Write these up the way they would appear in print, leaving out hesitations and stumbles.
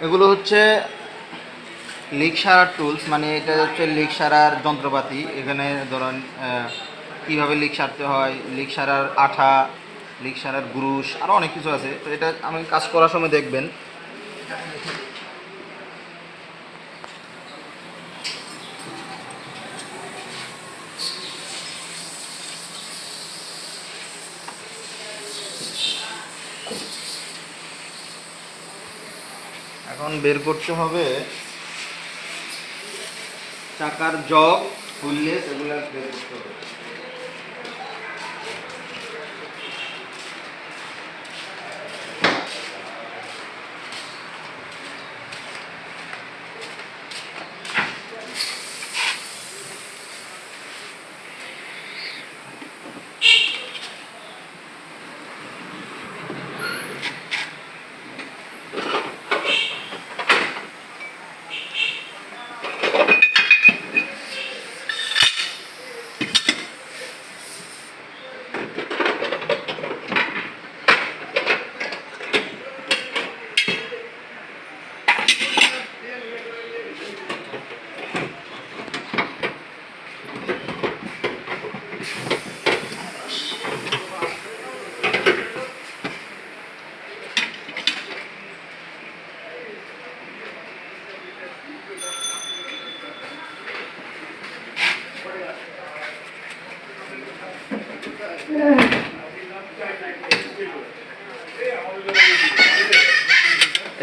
এগুলো হচ্ছে লিক সারার টুলস, মানে এটা হচ্ছে লিক সারার যন্ত্রপাতি। এখানে ধরেন কীভাবে লিক সারতে হয়, লিক সারার আঠা, লিক সারার গ্রুশ, আরও অনেক কিছু আছে। তো এটা আমি কাজ করার সময় দেখবেন। এখন বের করতে হবে চাকার জগ, হুইললেস, এগুলো বের করতে হবে।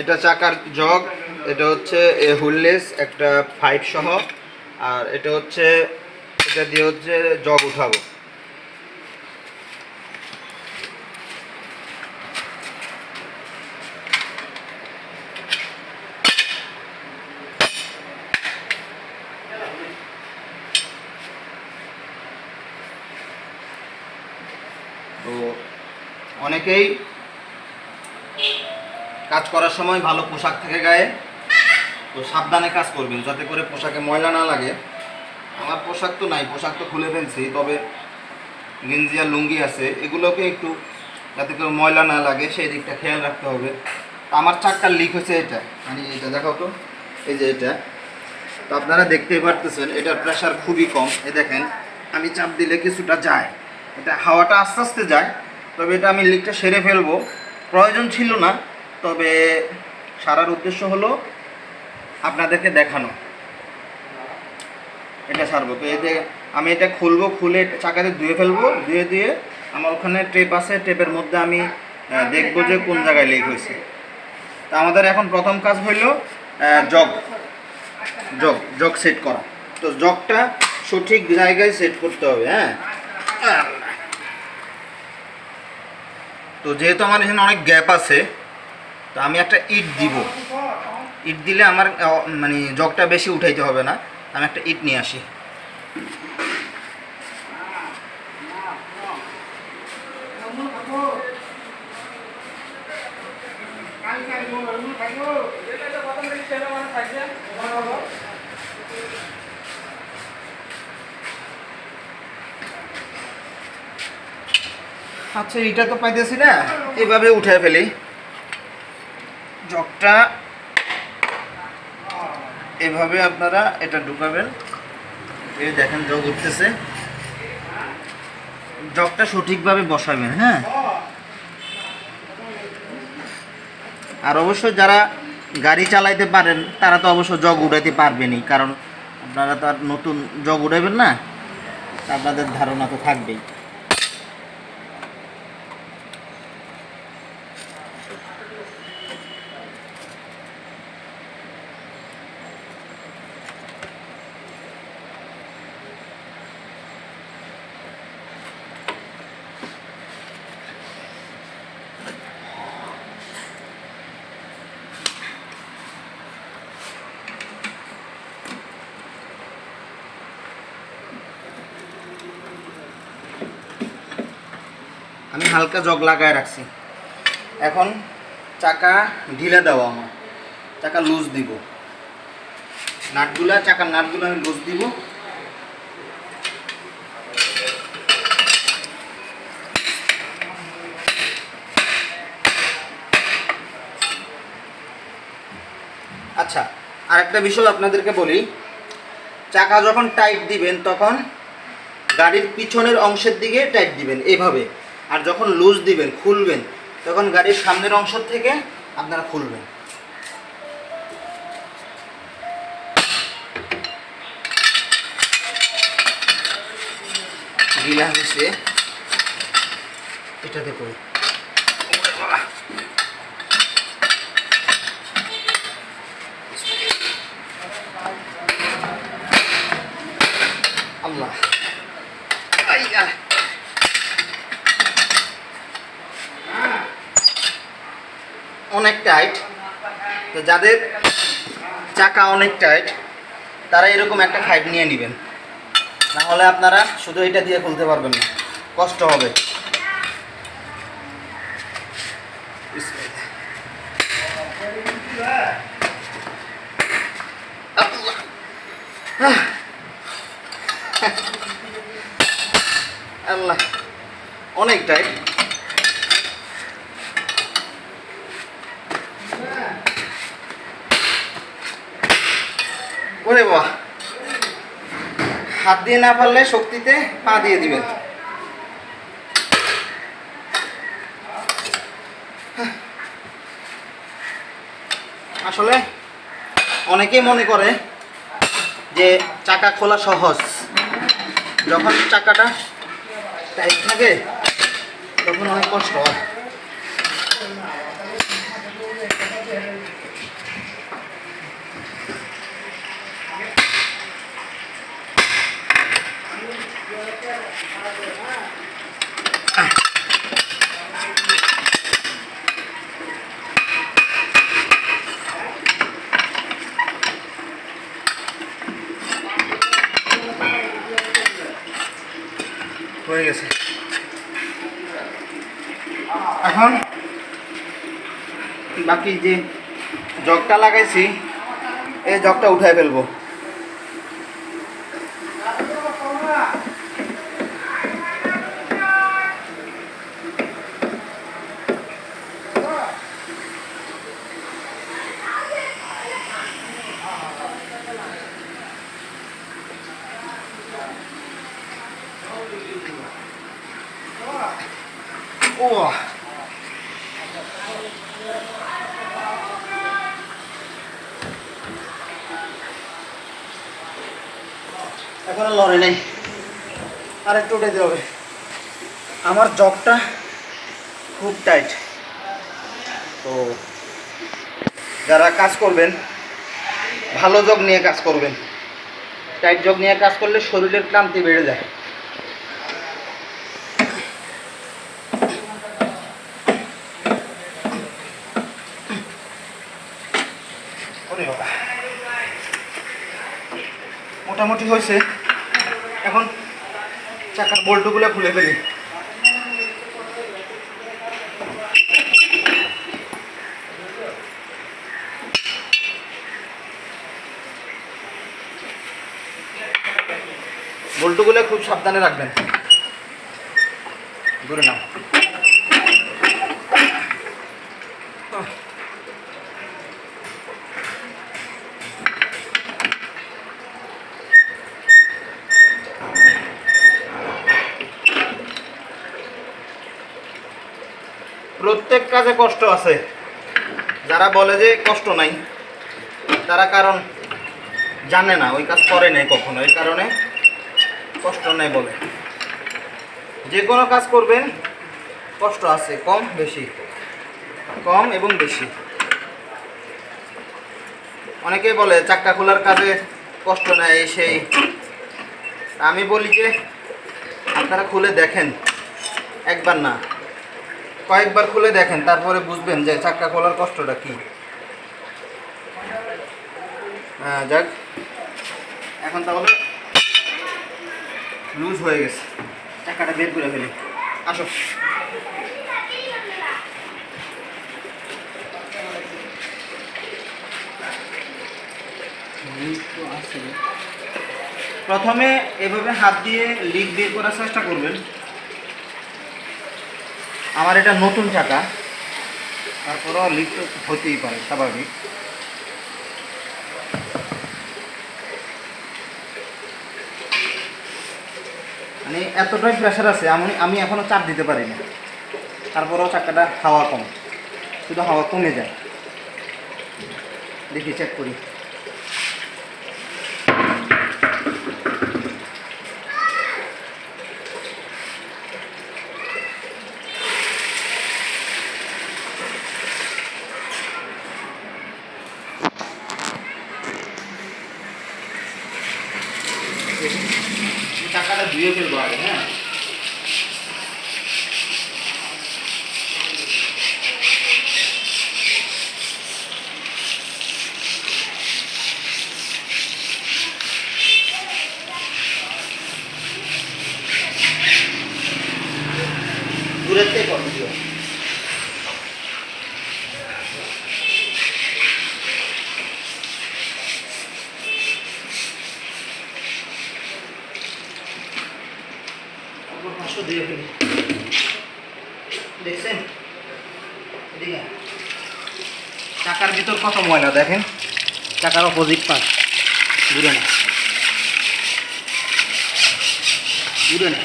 এটা চাকার জগ, এটা হচ্ছে হুইললেস একটা 5 সহ, আর এটা হচ্ছে এটা দিয়ে হচ্ছে জগ উঠাবো। তো অনেকেই কাজ করার সময় ভালো পোশাক থাকে গায়ে, তো সাবধানে কাজ করবেন যাতে করে পোশাকে ময়লা না লাগে। আমার পোশাক তো নাই, পোশাক তো খুলে ফেলছি, তবে গেঞ্জি আর লুঙ্গি আছে, এগুলোকে একটু যাতে করে ময়লা না লাগে সেই দিকটা খেয়াল রাখতে হবে। আমার চাকার লিক হয়েছে এটা, মানে এটা দেখাও তো, এই যে এটা, তো আপনারা দেখতেই পারতেছেন এটার প্রেশার খুবই কম। এই দেখেন আমি চাপ দিলে কিছুটা যায়, এটা হাওয়াটা আস্তে আস্তে যায়। তবে এটা আমি লিকটা সেরে ফেলবো, প্রয়োজন ছিল না, তবে সারার উদ্দেশ্য হলো আপনাদেরকে দেখানো। এটা সারবো, তো এতে আমি এটা খুলবো, খুলে চাকাতে ধুয়ে ফেলবো, ধুয়ে দিয়ে আমার ওখানে টেপ আছে, টেপের মধ্যে আমি দেখবো যে কোন জায়গায় লিক হয়েছে। তা আমাদের এখন প্রথম কাজ হইল জগ জগ জগ সেট করা। তো জগটা সঠিক জায়গায় সেট করতে হবে। হ্যাঁ, তো যেহেতু আমার এখানে অনেক গ্যাপ আছে, তো আমি একটা ইট দিব। ইট দিলে আমার মানে জগটা বেশি উঠাইতে হবে না। আমি একটা ইট নিয়ে আসি। আচ্ছা, এটা তো পাইতেছি না, এভাবে উঠে ফেলি জগটা। এভাবে আপনারা এটা ঢুকাবেন, এই দেখেন জগ উঠতেছে। জগটা সঠিকভাবে বসাবেন। হ্যাঁ, আর অবশ্যই যারা গাড়ি চালাইতে পারেন তারা তো অবশ্য জগ উঠাইতে পারবেনই, কারণ আপনারা তো আর নতুন জগ উঠাবেন না, আপনাদের ধারণা তো থাকবেই। আমি হালকা জগ লাগায় রাখছি। এখন চাকা ঢিলে দেওয়া, আমার চাকা লুজ দিব, চাকার নাটগুলো আমি লুজ দিব। আচ্ছা, আরেকটা বিষয় আপনাদেরকে বলি, চাকা যখন টাইট দিবেন তখন গাড়ির পিছনের অংশের দিকে টাইট দিবেন এইভাবে, আর যখন লুজ দিবেন খুলবেন তখন গাড়ির সামনের অংশ থেকে আপনারা খুলবেন। ঢিলা হয়েছে এটাতে করে। আল্লাহ, অনেক টাইট। তো যাদের চাকা অনেক টাইট তারা এরকম একটা ফাইট নিয়ে নেবেন, নাহলে আপনারা শুধু এটা দিয়ে খুলতে পারবেন না, কষ্ট হবে। আল্লাহ, অনেক টাইট। ওরে বাহ, হাত দিয়ে না পারলে শক্তিতে পা দিয়ে দিবেন। আসলে অনেকেই মনে করে যে চাকা খোলা সহজ, যখন চাকাটা টাইট থাকে তখন অনেক কষ্ট হয়। হয়ে গেছে। এখন বাকি যে জগটা লাগাইছি এই জগটা উঠাই ফেলবো। ও এখনো লড়ে নাই, আর একটু উঠাইতে হবে। আমার জগটা খুব টাইট, তো যারা কাজ করবেন ভালো জগ নিয়ে কাজ করবেন। টাইট জগ নিয়ে কাজ করলে শরীরের ক্লান্তি বেড়ে যায়। মোটামুটি হয়েছে, এখন চাকার বল্টুগুলো খুলে ফেলি। বল্টুগুলো খুব সাবধানে রাখবেন, দূরে নাও। প্রত্যেক কাজে কষ্ট আছে, যারা বলে যে কষ্ট নাই তারা কারণ জানে না, ওই কাজ করে নাই কখনো, এই কারণে কষ্ট নাই বলে। যে কোনো কাজ করবেন কষ্ট আছে, কম বেশি, কম এবং বেশি। অনেকেই বলে চাক্কা খোলার কাজে কষ্ট নাই সেই, আমি বলি যে আপনারা খুলে দেখেন, একবার না কয়েকবার খুলে দেখেন, তারপরে বুঝবেন যে চাক্কা খোলার কষ্টটা কি। হ্যাঁ যাক, এখন তাহলে লুজ হয়ে গেছে, চাকাটা বের করে ফেলি। আসো। প্রথমে এভাবে হাত দিয়ে লিক বের করার চেষ্টা করবেন। আমার এটা নতুন চাকা, তারপরেও লিক তো হতেই পারে, স্বাভাবিক। মানে এতটাই প্রেশার আছে, আমি এখনো চাপ দিতে পারি না, তারপরেও চাকাটা হাওয়া কম, শুধু হাওয়া কমে যায়। দেখি চেক করি। চাকাটা ধুয়ে ফেলবো আগে। হ্যাঁ, দূরের থেকে করবো। দিয়ে ফেলি, দেখছেন এদিকে চাকার ভিতর কত ময়লা দেখেন। চাকার অপোজিট পাশ ঘুরে না, ঘুরে না।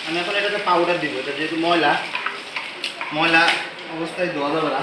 আমি এখন এটাতে পাউডার দিব, এটা যেহেতু ময়লা ময়লা অবস্থায় ধোয়া যাবে না।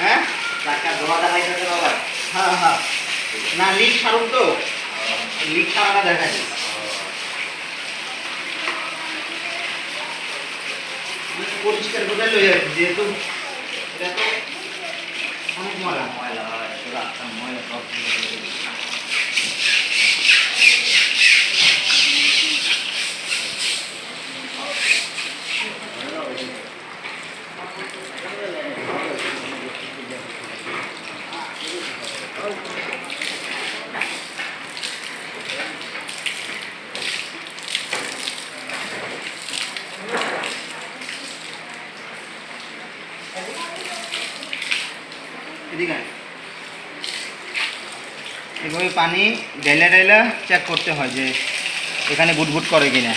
হ্যাঁ, হ্যাঁ হ্যাঁ, না লিক সারুন তো, লিক সারাটা দেখা যায়। পরিষ্কার করে লই যাচ্ছে, যেহেতু এটা তো অনেক ময়লা ময়লা হয়, ময়লা সব এদিকে। এভাবে পানি ঢেলে ঢেলে চেক করতে হয় যে এখানে বুটবুট করে কিনা।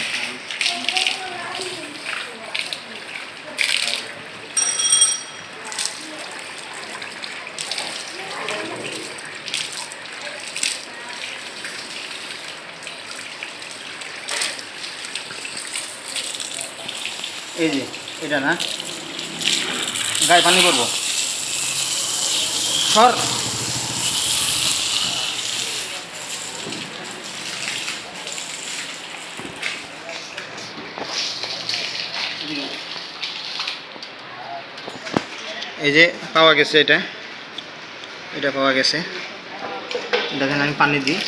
এই যে এটা না, গায়ে পানি করবো সর। এই যে পাওয়া গেছে, এটা পাওয়া গেছে। দেখেন আমি পানি দিই,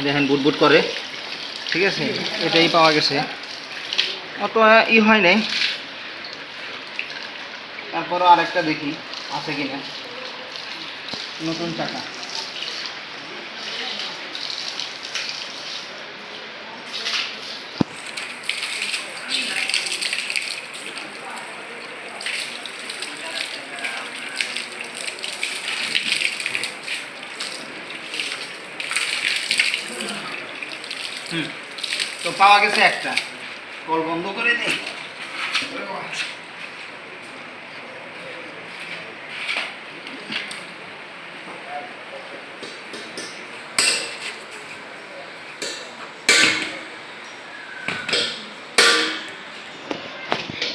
দেখেন বুটবুট করে, ঠিক আছে। এটাই পাওয়া গেছে, অত ই হয় নাই। তারপরও আরেকটা দেখি আছে কিনা, নতুন চাকা। পাওয়া গেছে একটা, কল বন্ধ করে নেই।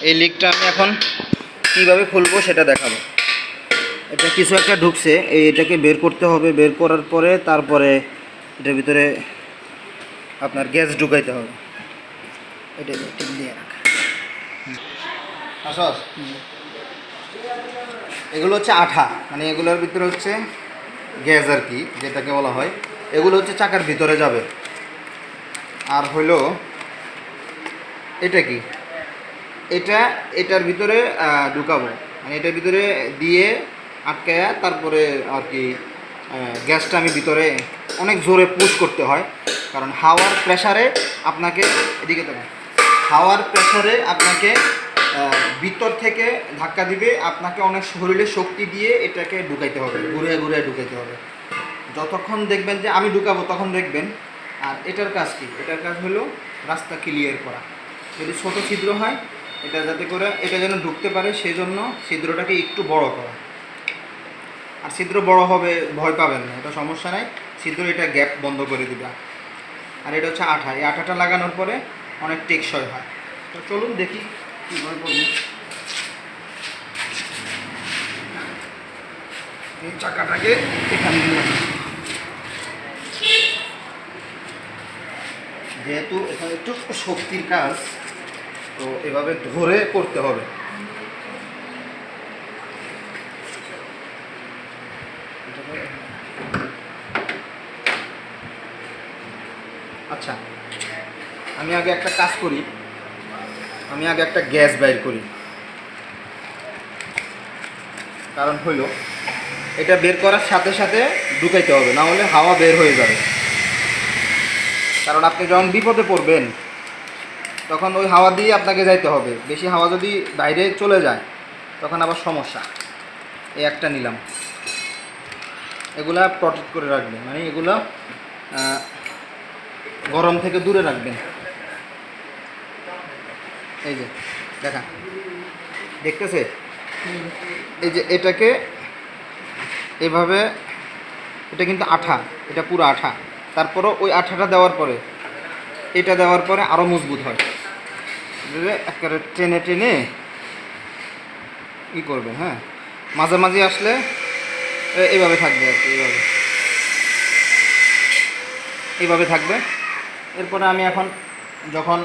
এই লিকটা আমি এখন কীভাবে খুলবো সেটা দেখাবো। এটা কিছু একটা ঢুকছে, এটাকে বের করতে হবে। বের করার পরে তারপরে এটার ভিতরে আপনার গ্যাস ঢুকাইতে হবে। এটা দিয়ে রাখা। এগুলো হচ্ছে আঠা, মানে এগুলোর ভিতরে হচ্ছে গ্যাস আর কি, যেটাকে বলা হয়। এগুলো হচ্ছে চাকার ভিতরে যাবে। আর হইলো এটা কি, এটার ভিতরে ঢুকাবো, মানে এটার ভিতরে দিয়ে আটকায়া তারপরে আর কি গ্যাসটা আমি ভিতরে অনেক জোরে পুশ করতে হয়, কারণ হাওয়ার প্রেসারে আপনাকে এদিকে দেবেন, হাওয়ার প্রেসারে আপনাকে ভিতর থেকে ধাক্কা দিবে, আপনাকে অনেক শরীরে শক্তি দিয়ে এটাকে ঢুকাইতে হবে, ঘুরে ঘুরে ঢুকাইতে হবে। যতক্ষণ দেখবেন যে আমি ঢুকাবো তখন দেখবেন। আর এটার কাজ কি, এটার কাজ হলো রাস্তা ক্লিয়ার করা। যদি ছোট ছিদ্র হয়, এটা যাতে করে এটা যেন ঢুকতে পারে সেই জন্য ছিদ্রটাকে একটু বড় করা। আর ছিদ্র বড় হবে ভয় পাবেন না, এটা সমস্যা নাই, ছিদ্র এটা গ্যাপ বন্ধ করে দিবে। আর এটা হচ্ছে আঠা, এই আঠাটা লাগানোর পরে অনেক টেকসই হয়। তো চলুন দেখি কীভাবে করবো। এই চাকাটাকে এখানে দিয়ে, যেহেতু এখানে একটু শক্তির কাজ, তো এভাবে ধরে করতে হবে। আচ্ছা, আমি আগে একটা কাজ করি, আমি আগে একটা গ্যাস বাইর করি। কারণ হইল এটা বের করার সাথে সাথে ঢুকাইতে হবে, না হলে হাওয়া বের হয়ে যাবে। কারণ আপনি যখন বিপদে পড়বেন তখন ওই হাওয়া দিয়ে আপনাকে যাইতে হবে। বেশি হাওয়া যদি বাইরে চলে যায় তখন আবার সমস্যা। এই একটা নিলাম, এগুলা প্রটেক্ট করে রাখবেন, মানে এগুলো গরম থেকে দূরে রাখবেন। এই যে দেখা দেখতেছে, এই যে এটাকে এভাবে, এটা কিন্তু আঠা, এটা পুরো আঠা। তারপরও ওই আঠাটা দেওয়ার পরে এটা দেওয়ার পরে আরও মজবুত হয়। একেবারে টেনে টেনে ই করবেন। হ্যাঁ, মাঝে মাঝে আসলে এইভাবে থাকবে আর কি, এইভাবে থাকবে। এরপরে আমি এখন যখন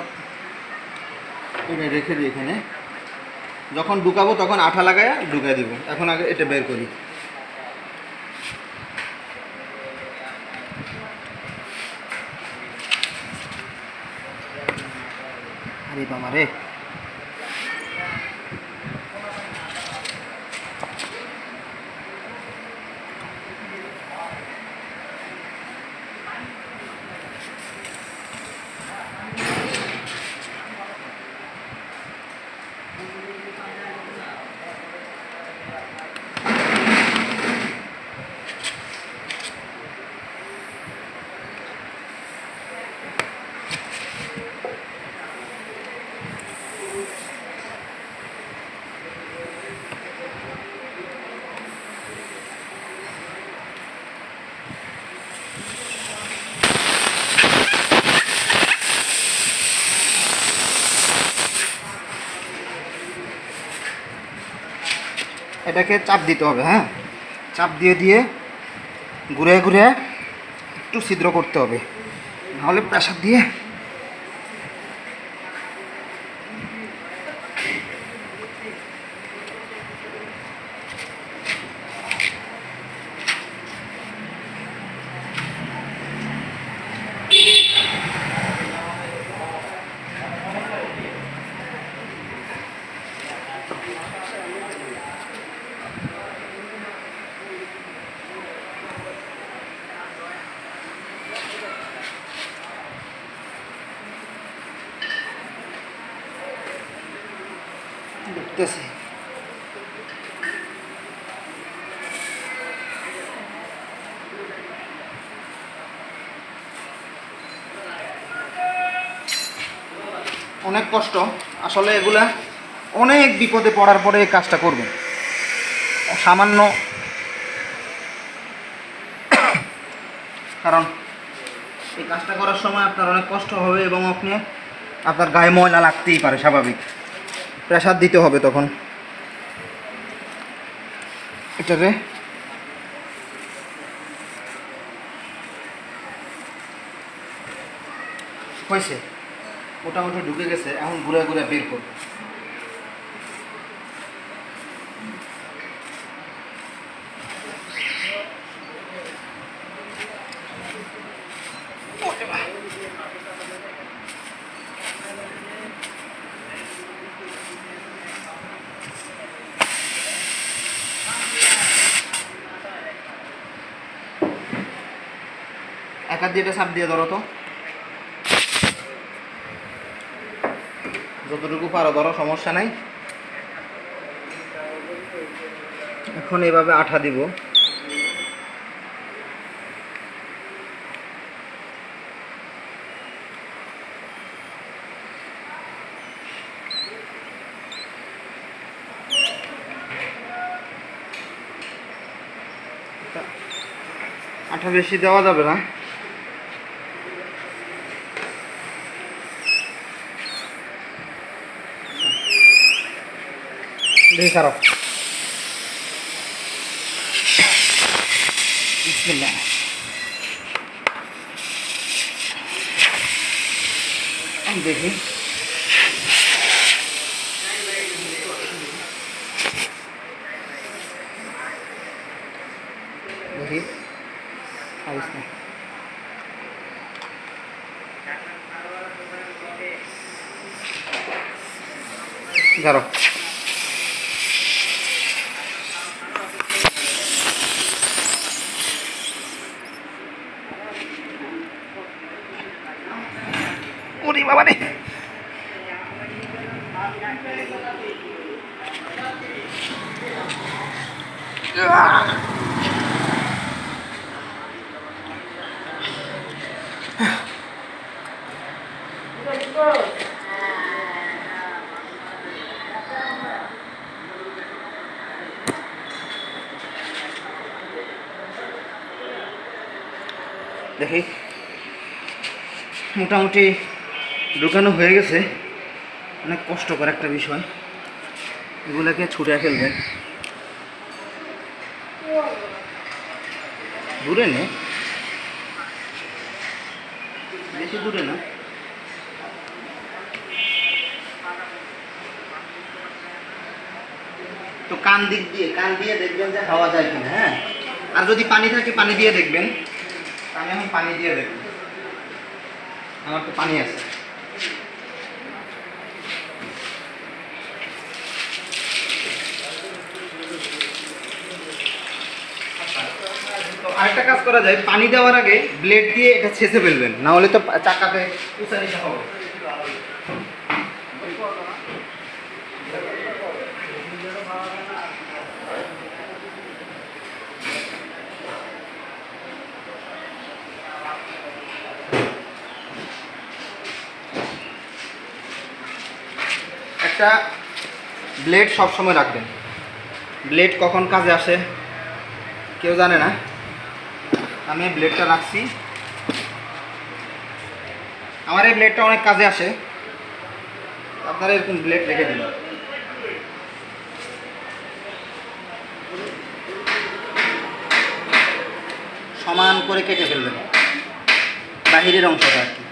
এটা রেখে দিই এখানে, যখন ঢুকাবো তখন আঠা লাগায় ঢুকাই দিব। এখন আগে এটা বের করি। আরে বাবা রে, এটাকে চাপ দিতে হবে। হ্যাঁ, চাপ দিয়ে দিয়ে ঘুরে ঘুরে একটু ছিদ্র করতে হবে, নাহলে প্রেসার দিয়ে দেখতেছি। অনেক কষ্ট আসলে, এগুলা অনেক বিপদে পড়ার পরে এই কাজটা করবেন। সামান্য, কারণ এই কাজটা করার সময় আপনার অনেক কষ্ট হবে এবং আপনার গায়ে ময়লা লাগতেই পারে, স্বাভাবিক। প্রেসার দিতে হবে তখন এটারে। হয়েছে, মোটামুটি ঢুকে গেছে, এখন ঘুরে ঘুরে বের করব। এক হাত দিয়ে চাপ দিয়ে ধরো তো, যতটুকু পারো ধরো, সমস্যা নাই। এখন এভাবে আঠা দিব। আঠা বেশি দেওয়া যাবে না, দেখি খারাপ। বিসমিল্লাহ। দেখি দেখি পারিস না। ধরো, ওরে বাবা রে, দেখি মোটামুটি ঢুকানো হয়ে গেছে। অনেক কষ্টকর একটা বিষয়, এগুলোকে ছুটে ফেলবেন। দূরে নে, বেশি দূরে না। তো কান দিয়ে দেখবেন যে হাওয়া যায় কিনা। হ্যাঁ, আর যদি পানি থাকে পানি দিয়ে দেখবেন। আমি এখন পানি দিয়ে দেখব, আমার তো পানি আছে। তো আরেকটা কাজ করা যায়, পানি দেওয়ার আগে ব্লেড দিয়ে এটা ছেঁচে ফেলবেন, না হলে তো চাকাতে উঁচানিটা হবে। একটা ব্লেড সবসময় রাখবেন। ব্লেড কখন কাজে আসে কেউ জানে না। আমি এই ব্লেডটা রাখছি, আমার এই ব্লেডটা অনেক কাজে আসে। আপনারা এরকম ব্লেড রেখে দিন। সমান করে কেটে ফেলবেন বাহিরের অংশটা আর কি।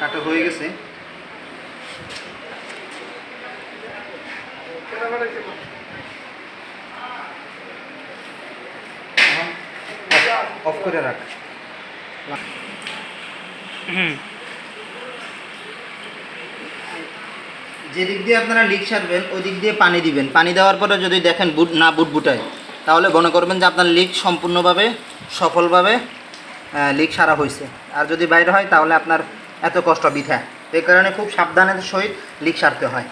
কাটা হয়ে গেছে। অফ করে রাখ। যে দিক দিয়ে আপনারা লিক সারবেন ওই দিক দিয়ে পানি দিবেন। পানি দেওয়ার পরে যদি দেখেন বুটবুটায়, তাহলে মনে করবেন যে আপনার লিক সম্পূর্ণভাবে সফলভাবে লিক সারা হয়েছে। আর যদি বাইরে হয় তাহলে আপনার এত কষ্ট বৃথা। এই কারণে খুব সাবধানের সহিত লিক সারতে হয়।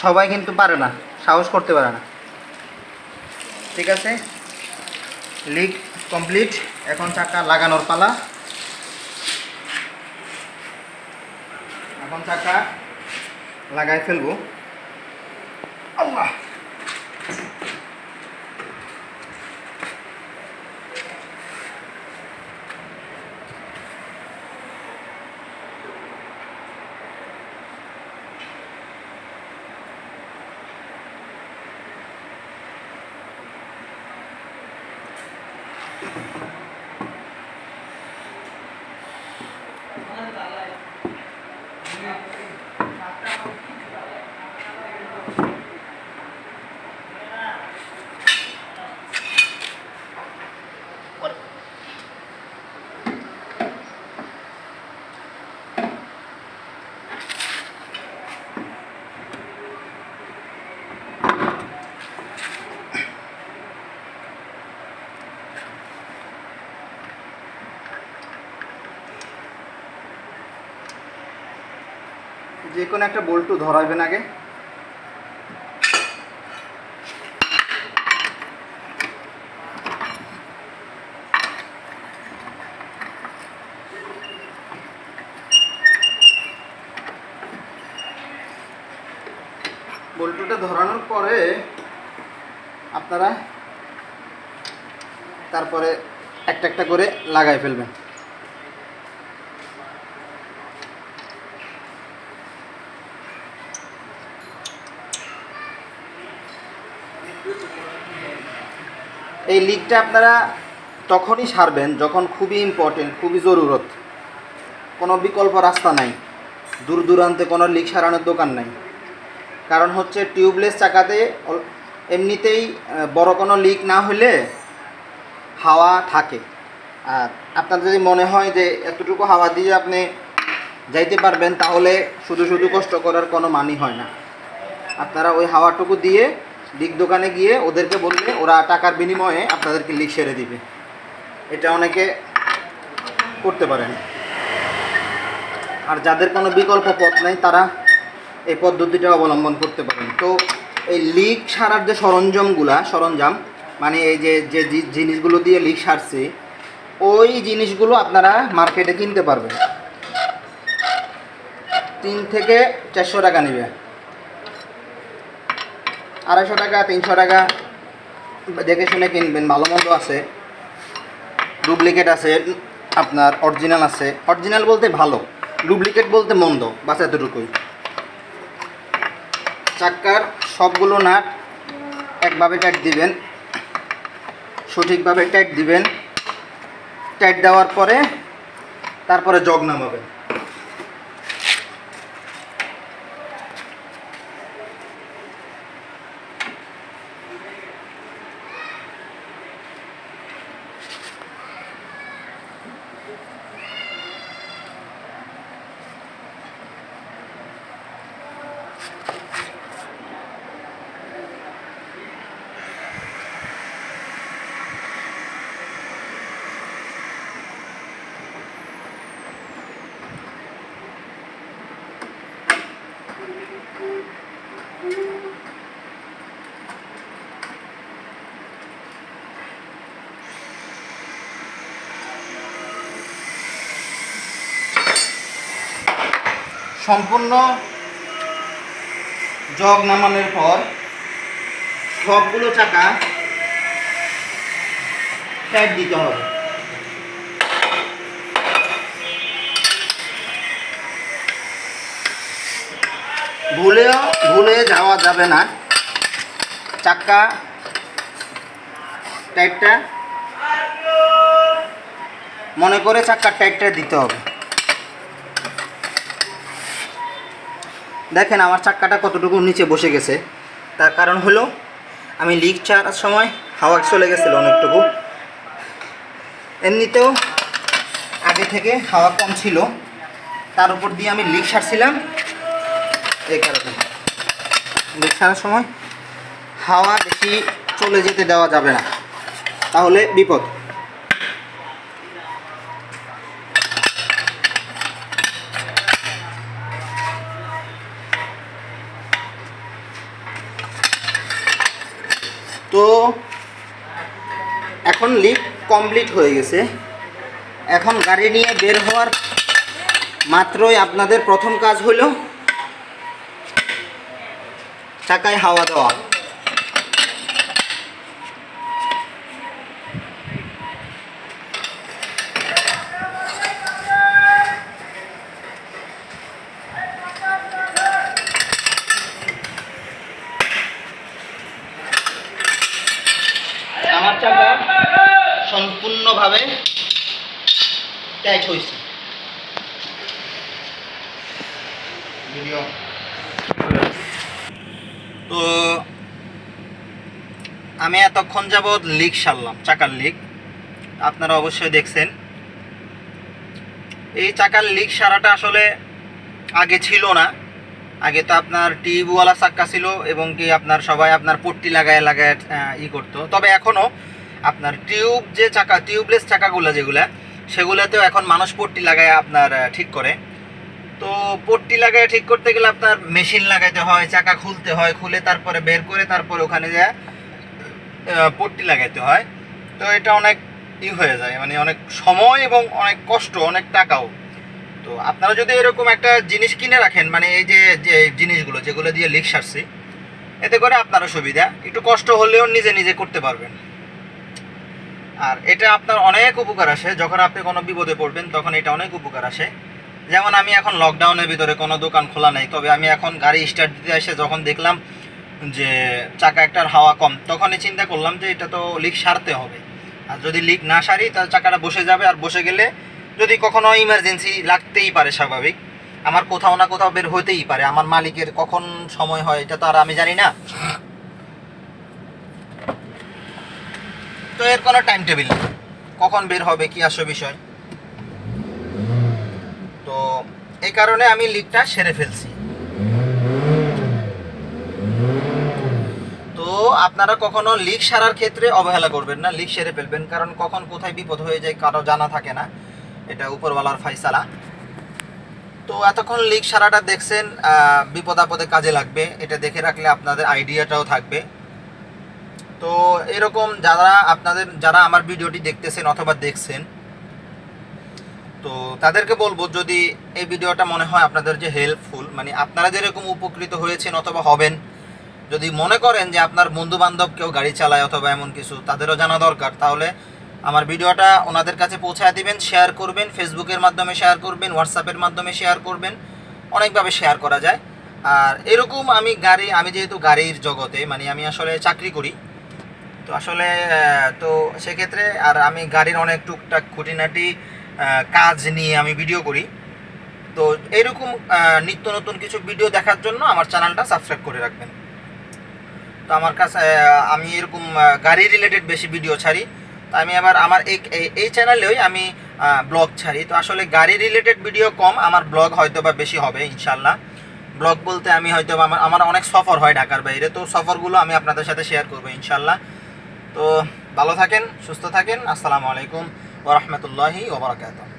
সবাই কিন্তু পারে না, সাহস করতে পারে না। ঠিক আছে, লিক কমপ্লিট। এখন চাকা লাগানোর পালা। এখন চাকা লাগাই ফেলবো। আল্লাহ, যে কোনো একটা বল্টু ধরাইবেন আগে। বল্টুটা ধরানোর পরে আপনারা তারপরে একটা একটা করে লাগাই ফেলবেন। এই লিকটা আপনারা তখনই সারবেন যখন খুবই ইম্পর্টেন্ট, খুবই জরুরত। কোনো বিকল্প রাস্তা নাই, দূর দূরান্তে কোনো লিক সারানোর দোকান নাই। কারণ হচ্ছে টিউবলেস চাকাতে এমনিতেই বড় কোনো লিক না হলে হাওয়া থাকে। আর আপনার যদি মনে হয় যে এতটুকু হাওয়া দিয়ে আপনি যাইতে পারবেন, তাহলে শুধু শুধু কষ্ট করার কোনো মানই হয় না। আপনারা ওই হাওয়াটুকু দিয়ে লিক দোকানে গিয়ে ওদেরকে বললে ওরা টাকার বিনিময়ে আপনাদেরকে লিক সেরে দিবে। এটা অনেকে করতে পারেন। আর যাদের কোনো বিকল্প পথ নেই তারা এই পদ্ধতিটা অবলম্বন করতে পারেন। তো এই লিক সারার যে সরঞ্জাম মানে এই যে জিনিসগুলো দিয়ে লিক সারছে, ওই জিনিসগুলো আপনারা মার্কেটে কিনতে পারবেন। 3 থেকে 400 টাকা নেবে, 250 টাকা 300 টাকা দেখে শুনে কিনবেন। ভালো মন্দ আছে, ডুপ্লিকেট আছে, আপনার অরিজিনাল আছে। অরিজিনাল বলতে ভালো, ডুপ্লিকেট বলতে মন্দ, বাস এতটুকুই। চাক্কার সবগুলো নাট একভাবে টাইট দিবেন, সঠিকভাবে টাইট দিবেন। টাইট দেওয়ার পরে তারপরে জগ নামাবেন। সম্পূর্ণ জগ নামানোর পর সবগুলো চাকা টাইট দিতে হবে। ভুলে যাওয়া যাবে না। চাকা টাইটটা মনে করে চাকার টাইটটা দিতে হবে। দেখেন আমার চাক্কাটা কতটুকু নিচে বসে গেছে। তার কারণ হলো আমি লিক ছাড়ার সময় হাওয়া চলে গেছিলো অনেকটুকু। এমনিতেও আগে থেকে হাওয়া কম ছিল, তার উপর দিয়ে আমি লিক সারছিলাম। এই কারণে লিক সারার সময় হাওয়া বেশি চলে যেতে দেওয়া যাবে না, তাহলে বিপদ। তো এখন লিক কমপ্লিট হয়ে গেছে। এখন গাড়ি নিয়ে বের হওয়ার মাত্রই আপনাদের প্রথম কাজ হলো চাকায় হাওয়া দেওয়া। আমার চাকা সম্পূর্ণভাবে টাইট হয়েছে। তো আমি এতক্ষণ যাবৎ লিক সারলাম, চাকার লিক আপনারা অবশ্যই দেখছেন। এই চাকার লিক সারাটা আসলে আগে ছিল না। আগে তো আপনার টিউবওয়ালা চাক্কা ছিল এবং কি আপনার সবাই আপনার পট্টি লাগায় করতো। তবে এখনও আপনার যে চাকা টিউবলেস চাকাগুলো সেগুলোতেও এখন মানুষ পট্টি লাগায় আপনার ঠিক করে। তো পট্টি লাগায় ঠিক করতে গেলে আপনার মেশিন লাগাইতে হয়, চাকা খুলতে হয়, খুলে তারপরে বের করে তারপরে ওখানে যা পট্টি লাগাইতে হয়। তো এটা অনেক হয়ে যায়, মানে অনেক সময় এবং অনেক কষ্ট, অনেক টাকাও। তো আপনারা যদি এরকম একটা জিনিস কিনে রাখেন, মানে এই যে জিনিসগুলো যেগুলো দিয়ে লিক সারছি, এতে করে আপনারও সুবিধা, একটু কষ্ট হলেও নিজে নিজে করতে পারবেন। আর এটা আপনার অনেক উপকার আসে যখন আপনি কোনো বিপদে পড়বেন, তখন এটা অনেক উপকার আসে। যেমন আমি এখন লকডাউনের ভিতরে কোনো দোকান খোলা নেই, তবে আমি এখন গাড়ি স্টার্ট দিতে এসে যখন দেখলাম যে চাকা একটার হাওয়া কম, তখনই চিন্তা করলাম যে এটা তো লিক সারতে হবে। আর যদি লিক না সারি তাহলে চাকাটা বসে যাবে, আর বসে গেলে যদি কখনো ইমার্জেন্সি লাগতেই পারে, স্বাভাবিক আমার কোথাও না কোথাও বের হতেই পারে। আমার মালিকের কখন সময় হয় এটা তো আর আমি জানি না। তো এর কোনো টাইম টেবিল নেই, কখন বের হবে কি আসবে বিষয়। তো এই কারণে আমি লিকটা সেরে ফেলছি। তো আপনারা কখনো লিক সারার ক্ষেত্রে অবহেলা করবেন না, লিক সেরে ফেলবেন, কারণ কখন কোথায় বিপদ হয়ে যায় কারো জানা থাকে না, এটা উপরওয়ালার ফায়সালা। তো এতক্ষণ লিক সারাটা দেখছেন, বিপদ আপদে কাজে লাগবে, এটা দেখে রাখলে আপনাদের আইডিয়াটাও থাকবে। তো এরকম যারা আমার ভিডিওটি দেখতেছেন অথবা দেখছেন, তো তাদেরকে বলবো, যদি এই ভিডিওটা মনে হয় আপনাদের যে হেল্পফুল, মানে আপনারা যেরকম উপকৃত হয়েছেন অথবা হবেন, যদি মনে করেন যে আপনার বন্ধু বান্ধব কেউ গাড়ি চালায় অথবা এমন কিছু, তাদেরও জানা দরকার, তাহলে আমার ভিডিওটা ওনাদের কাছে পৌঁছায় দিবেন, শেয়ার করবেন, ফেসবুকের মাধ্যমে শেয়ার করবেন, হোয়াটসঅ্যাপের মাধ্যমে শেয়ার করবেন, অনেকভাবে শেয়ার করা যায়। আর এরকম আমি যেহেতু গাড়ির জগতে, মানে আমি আসলে চাকরি করি, তো আসলে তো সেক্ষেত্রে আর আমি গাড়ির অনেক টুকটাক খুঁটিনাটি কাজ নিয়ে আমি ভিডিও করি। তো এরকম নিত্য নতুন কিছু ভিডিও দেখার জন্য আমার চ্যানেলটা সাবস্ক্রাইব করে রাখবেন। তো আমার কাছে আমি এরকম গাড়ি রিলেটেড বেশি ভিডিও ছাড়ি। তো আমি আবার আমার এই চ্যানেলেই আমি ব্লগ ছাড়ি। তো আসলে গাড়ি রিলেটেড ভিডিও কম, আমার ব্লগ হয়তো বা বেশি হবে ইনশাল্লাহ। ব্লগ বলতে আমি হয়তো আমার অনেক সফর হয় ঢাকার বাইরে, তো সফরগুলো আমি আপনাদের সাথে শেয়ার করবো ইনশাল্লাহ। তো ভালো থাকেন, সুস্থ থাকেন। আসসালামু আলাইকুম ওয়া রাহমাতুল্লাহি ওয়া বারাকাতুহু।